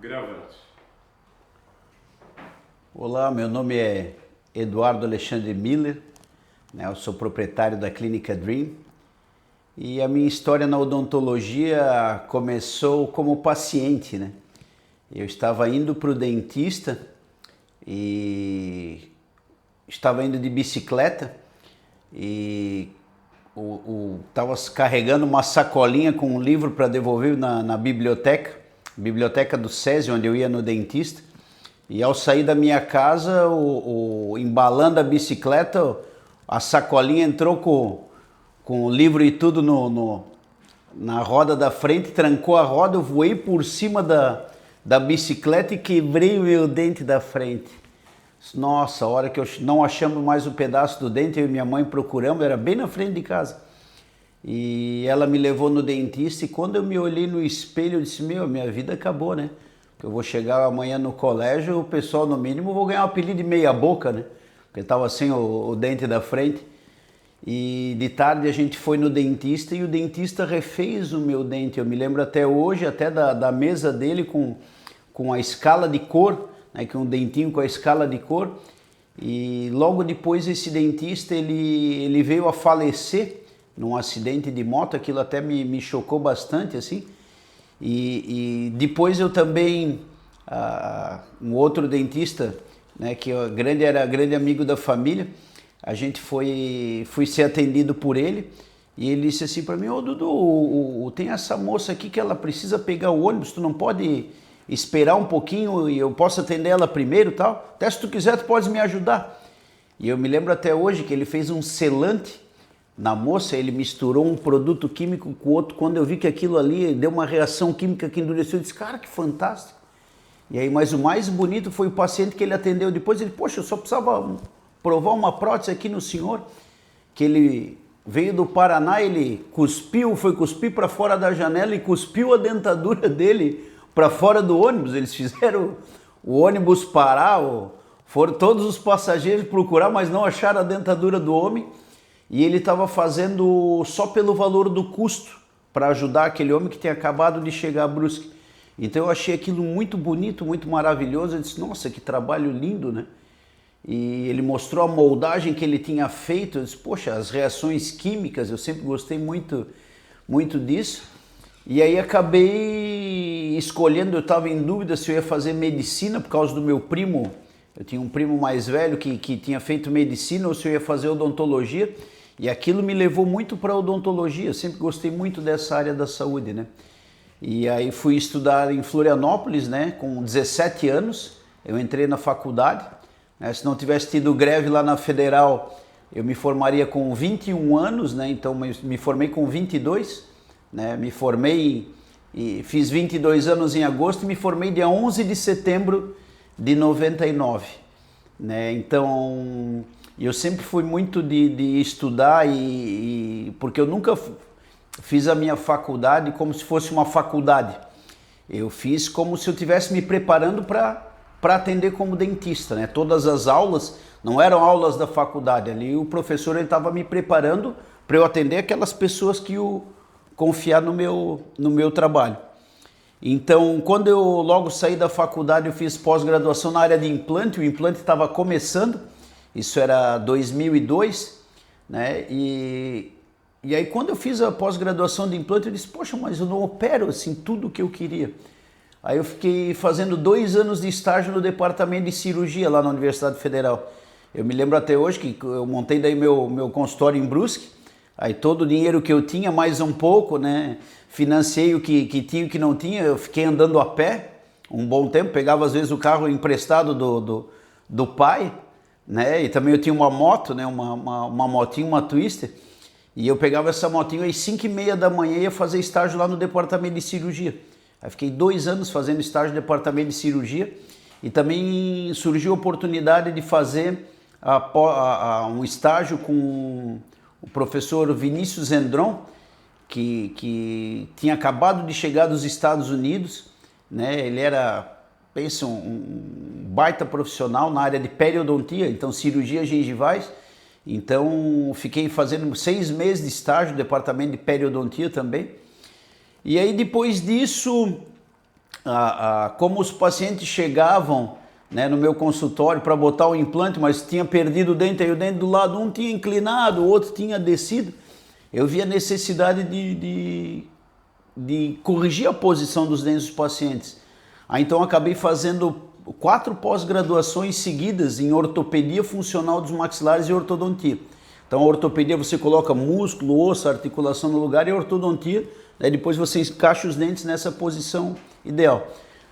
Gravando. Olá, meu nome é Eduardo Alexandre Miller, né? Eu sou proprietário da Clínica Dream e a minha história na odontologia começou como paciente, né? Eu estava indo para o dentista e estava indo de bicicleta e estava carregando uma sacolinha com um livro para devolver na biblioteca do SESI, onde eu ia no dentista. E ao sair da minha casa, embalando a bicicleta, a sacolinha entrou com o livro e tudo na roda da frente, trancou a roda, eu voei por cima da bicicleta e quebrei o meu dente da frente. Nossa, a hora que não achamos mais o pedaço do dente, eu e minha mãe procuramos, era bem na frente de casa. E ela me levou no dentista e quando eu me olhei no espelho, eu disse, minha vida acabou, né? Porque eu vou chegar amanhã no colégio, o pessoal no mínimo vou ganhar um apelido de meia boca, né? Porque estava sem o dente da frente. E de tarde a gente foi no dentista e o dentista refez o meu dente. Eu me lembro até hoje, até da mesa dele com a escala de cor, né, que é um dentinho com a escala de cor, e logo depois esse dentista ele veio a falecer num acidente de moto. Aquilo até me chocou bastante, assim, e depois eu também, um outro dentista, né, que era grande amigo da família, a gente fui ser atendido por ele, e ele disse assim para mim, ô Dudu, tem essa moça aqui que ela precisa pegar o ônibus, tu não pode esperar um pouquinho e eu posso atender ela primeiro e tal? Até se tu quiser, tu pode me ajudar. E eu me lembro até hoje que ele fez um selante na moça, ele misturou um produto químico com outro. Quando eu vi que aquilo ali deu uma reação química que endureceu, eu disse, cara, que fantástico. E aí, mas o mais bonito foi o paciente que ele atendeu depois. Ele, poxa, eu só precisava provar uma prótese aqui no senhor, que ele veio do Paraná, ele foi cuspir para fora da janela e cuspiu a dentadura dele para fora do ônibus. Eles fizeram o ônibus parar, foram todos os passageiros procurar, mas não acharam a dentadura do homem. E ele estava fazendo só pelo valor do custo, para ajudar aquele homem que tinha acabado de chegar a Brusque. Então eu achei aquilo muito bonito, muito maravilhoso. Eu disse, nossa, que trabalho lindo, né? E ele mostrou a moldagem que ele tinha feito. Eu disse, poxa, as reações químicas, eu sempre gostei muito, muito disso. E aí acabei escolhendo, eu estava em dúvida se eu ia fazer medicina por causa do meu primo. Eu tinha um primo mais velho que tinha feito medicina, ou se eu ia fazer odontologia. E aquilo me levou muito para a odontologia, eu sempre gostei muito dessa área da saúde, né? E aí fui estudar em Florianópolis, né? Com 17 anos, eu entrei na faculdade. Né? Se não tivesse tido greve lá na Federal, eu me formaria com 21 anos, né? Então me formei com 22, né? Me formei e fiz 22 anos em agosto e me formei dia 11 de setembro de 99, né? Então eu sempre fui muito de estudar porque eu nunca fiz a minha faculdade como se fosse uma faculdade. Eu fiz como se eu estivesse me preparando para atender como dentista, né? Todas as aulas não eram aulas da faculdade, ali o professor estava me preparando para eu atender aquelas pessoas que confiar no meu trabalho. Então, quando eu logo saí da faculdade, eu fiz pós-graduação na área de implante. O implante estava começando, isso era 2002, né? E aí quando eu fiz a pós-graduação de implante, eu disse, poxa, mas eu não opero assim tudo o que eu queria. Aí eu fiquei fazendo 2 anos de estágio no departamento de cirurgia lá na Universidade Federal. Eu me lembro até hoje que eu montei daí meu consultório em Brusque. Aí todo o dinheiro que eu tinha, mais um pouco, né? Financei o que tinha e o que não tinha. Eu fiquei andando a pé um bom tempo, pegava às vezes o carro emprestado do pai, né? E também eu tinha uma moto, né? Uma motinha, uma Twister. E eu pegava essa motinha às 5h30 da manhã e ia fazer estágio lá no departamento de cirurgia. Aí fiquei 2 anos fazendo estágio no departamento de cirurgia e também surgiu a oportunidade de fazer um estágio com o professor Vinícius Zendron, que tinha acabado de chegar dos Estados Unidos, né? Ele era, pensa, um baita profissional na área de periodontia, então cirurgias gengivais. Então fiquei fazendo 6 meses de estágio no departamento de periodontia também. E aí depois disso como os pacientes chegavam, né, no meu consultório para botar o implante, mas tinha perdido o dente, aí o dente do lado um tinha inclinado, o outro tinha descido, eu vi a necessidade de corrigir a posição dos dentes dos pacientes. Aí então acabei fazendo 4 pós-graduações seguidas em ortopedia funcional dos maxilares e ortodontia. Então a ortopedia você coloca músculo, osso, articulação no lugar, e a ortodontia, né, depois você encaixa os dentes nessa posição ideal.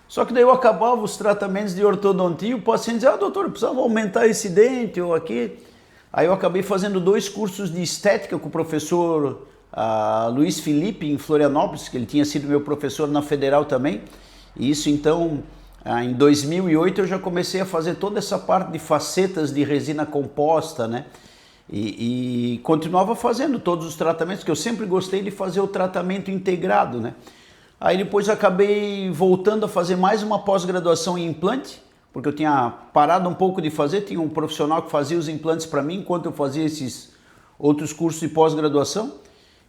Só que daí eu acabava os tratamentos de ortodontia e o paciente dizia, doutor, eu precisava aumentar esse dente ou aqui. Aí eu acabei fazendo 2 cursos de estética com o professor Luiz Felipe em Florianópolis, que ele tinha sido meu professor na Federal também. E isso então, em 2008 eu já comecei a fazer toda essa parte de facetas de resina composta, né? E continuava fazendo todos os tratamentos, que eu sempre gostei de fazer o tratamento integrado, né? Aí depois acabei voltando a fazer mais uma pós-graduação em implante, porque eu tinha parado um pouco de fazer, tinha um profissional que fazia os implantes para mim, enquanto eu fazia esses outros cursos de pós-graduação.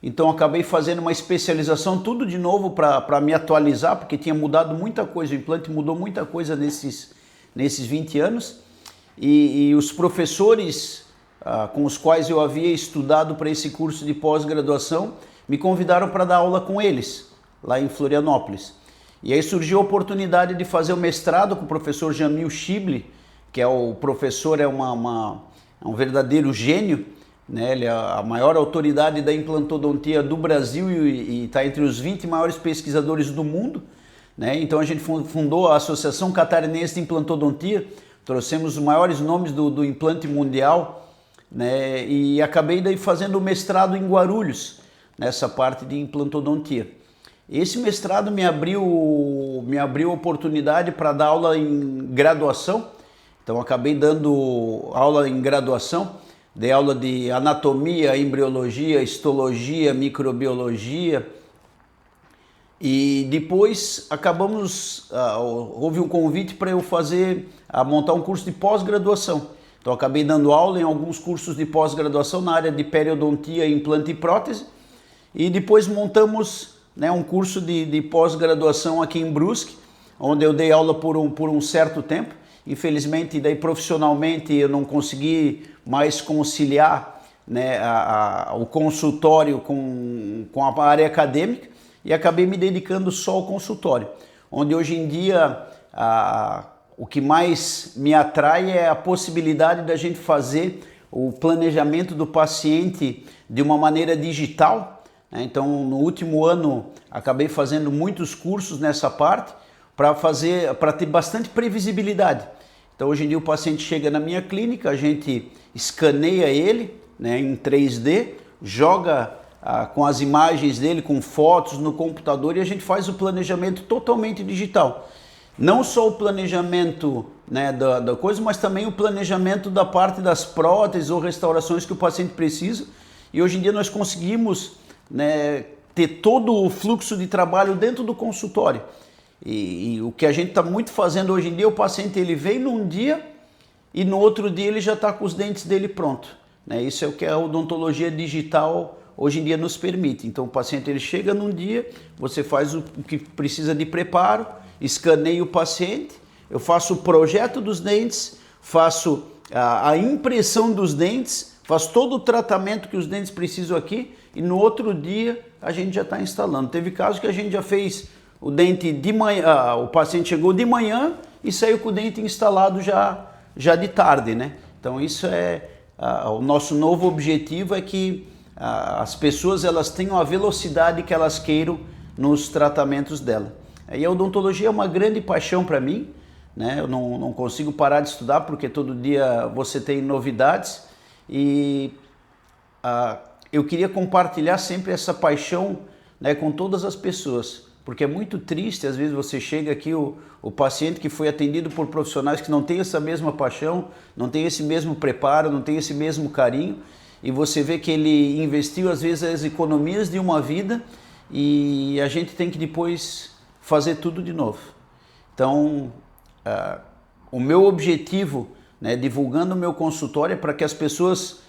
Então acabei fazendo uma especialização, tudo de novo para me atualizar, porque tinha mudado muita coisa, o implante mudou muita coisa nesses 20 anos. E os professores com os quais eu havia estudado para esse curso de pós-graduação me convidaram para dar aula com eles, lá em Florianópolis. E aí surgiu a oportunidade de fazer o mestrado com o professor Jamil Shibli, que é o professor, é um verdadeiro gênio, né? Ele é a maior autoridade da implantodontia do Brasil e está entre os 20 maiores pesquisadores do mundo, né? Então a gente fundou a Associação Catarinense de Implantodontia, trouxemos os maiores nomes do implante mundial, né? E acabei daí fazendo o mestrado em Guarulhos, nessa parte de implantodontia. Esse mestrado me abriu oportunidade para dar aula em graduação, então acabei dando aula em graduação, dei aula de anatomia, embriologia, histologia, microbiologia, e depois houve um convite para eu montar um curso de pós-graduação. Então acabei dando aula em alguns cursos de pós-graduação na área de periodontia, implante e prótese, e depois montamos, né, um curso de pós-graduação aqui em Brusque, onde eu dei aula por um certo tempo. Infelizmente, daí profissionalmente eu não consegui mais conciliar, né, o consultório com a área acadêmica e acabei me dedicando só ao consultório, onde hoje em dia o que mais me atrai é a possibilidade da gente fazer o planejamento do paciente de uma maneira digital. Então, no último ano, acabei fazendo muitos cursos nessa parte para ter bastante previsibilidade. Então, hoje em dia, o paciente chega na minha clínica, a gente escaneia ele, né, em 3D, joga com as imagens dele, com fotos no computador, e a gente faz o planejamento totalmente digital. Não só o planejamento, né, da coisa, mas também o planejamento da parte das próteses ou restaurações que o paciente precisa. E hoje em dia nós conseguimos, né, ter todo o fluxo de trabalho dentro do consultório. E o que a gente está muito fazendo hoje em dia, o paciente ele vem num dia e no outro dia ele já está com os dentes dele pronto, né? Isso é o que a odontologia digital hoje em dia nos permite. Então o paciente ele chega num dia, você faz o que precisa de preparo, escaneia o paciente, eu faço o projeto dos dentes, faço a impressão dos dentes, faço todo o tratamento que os dentes precisam aqui e no outro dia a gente já está instalando. Teve casos que a gente já fez o dente de manhã, o paciente chegou de manhã e saiu com o dente instalado já de tarde, né? Então isso o nosso novo objetivo é que as pessoas elas tenham a velocidade que elas queiram nos tratamentos dela. E a odontologia é uma grande paixão para mim, né? Eu não consigo parar de estudar porque todo dia você tem novidades e eu queria compartilhar sempre essa paixão, né, com todas as pessoas, porque é muito triste, às vezes você chega aqui, o paciente que foi atendido por profissionais que não tem essa mesma paixão, não tem esse mesmo preparo, não tem esse mesmo carinho, e você vê que ele investiu às vezes as economias de uma vida e a gente tem que depois fazer tudo de novo. Então, o meu objetivo, né, divulgando o meu consultório é para que as pessoas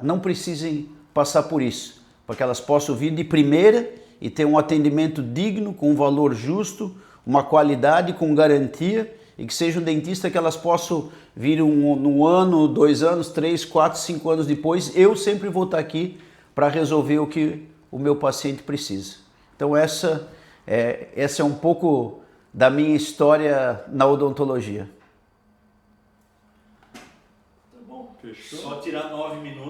não precisem passar por isso, para que elas possam vir de primeira e ter um atendimento digno, com um valor justo, uma qualidade com garantia e que seja um dentista que elas possam vir num ano, 2 anos, 3, 4, 5 anos depois, eu sempre vou estar aqui para resolver o que o meu paciente precisa. Então essa é um pouco da minha história na odontologia. Tá bom, fechou. Só tirar 9 minutos.